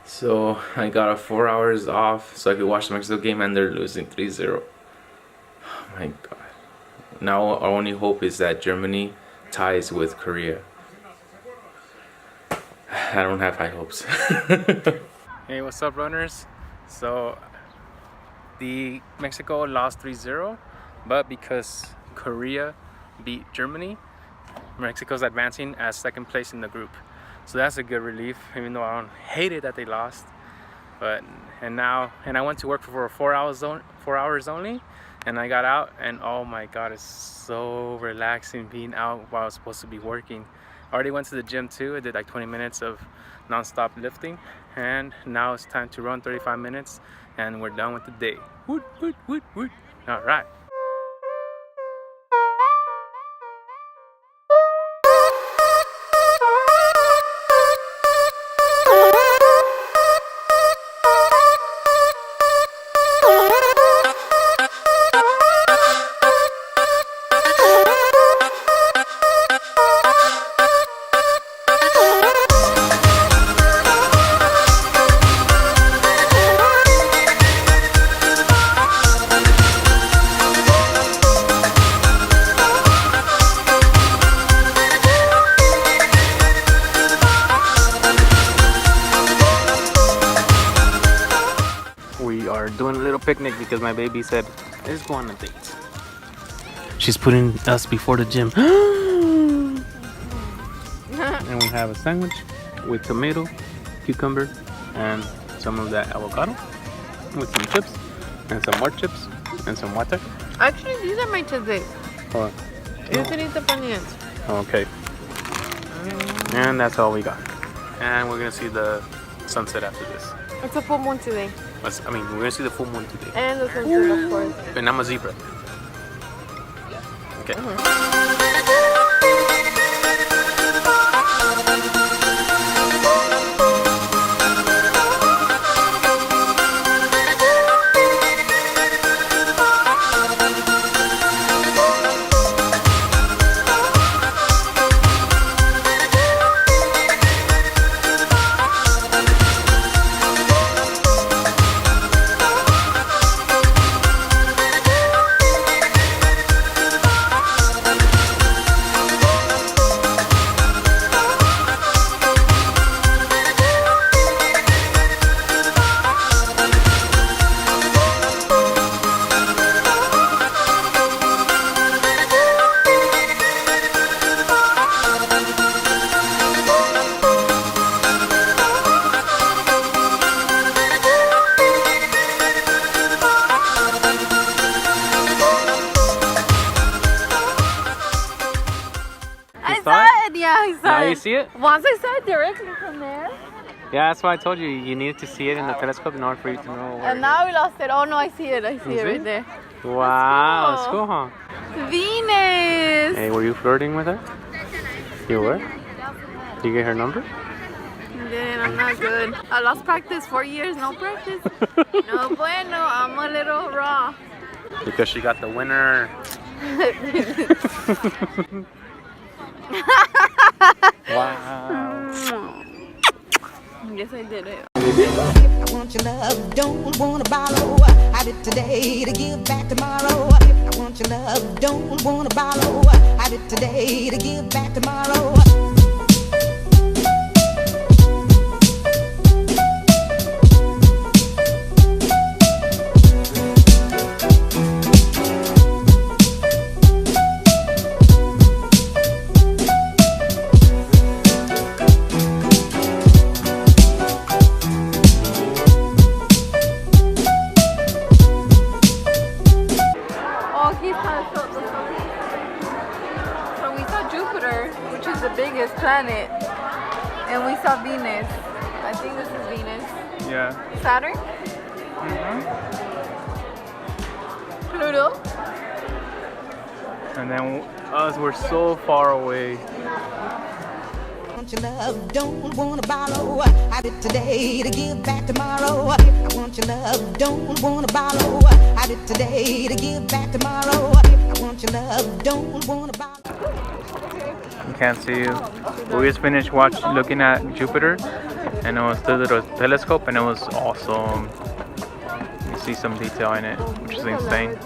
So I got 4 hours off so I could watch the Mexico game, and they're losing 3-0. Oh my god. Now our only hope is that Germany ties with Korea. I don't have high hopes. Hey, what's up, runners? So the Mexico lost 3-0, but because Korea beat Germany, Mexico's advancing as second place in the group. So that's a good relief, even though I don't hate it that they lost. And I went to work for 4 hours only, and I got out, and oh my god, it's so relaxing being out while I was supposed to be working. I already went to the gym too. I did like 20 minutes of non-stop lifting, and now it's time to run 35 minutes and we're done with the day. Woot, woot, woot, woot. All right. We are doing a little picnic because my baby said, let's go on a date. She's putting us before the gym. And we have a sandwich with tomato, cucumber, and some of that avocado with some chips and some more chips and some water. Actually, these are my chips. Oh. You can eat the onions. Okay. And that's all we got. And we're gonna see the sunset after this. It's a full moon today. I mean, we're gonna see the full moon today. And the sunset, of course. And I'm a zebra. Okay. Yeah, I saw Now it. you see it? Once I saw it directly from there. Yeah, that's why I told you needed to see it in the telescope in order for you to know where. And now we lost it. Oh no, I see it. I see it right there. Wow, that's cool, huh? Venus. Hey, were you flirting with her? You were? Did you get her number? Then I'm not good. I lost practice. 4 years, no practice. No bueno. I'm a little raw. Because she got the winner. Wow. Yes, I did it. I want your love, don't wanna borrow. Have it today to give back tomorrow. I want your love, don't wanna borrow. Have it today to give back tomorrow. The biggest planet, and we saw Venus. I think this is Venus. Yeah. Saturn? Pluto? And then us were so far away. I want your love, don't wanna borrow. Have it today to give back tomorrow. I want your love, don't wanna borrow. Have it today to give back tomorrow. I want your love, don't wanna borrow. You can't see you. But we just finished looking at Jupiter, and it was through the telescope, and it was awesome. You see some detail in it, which is insane.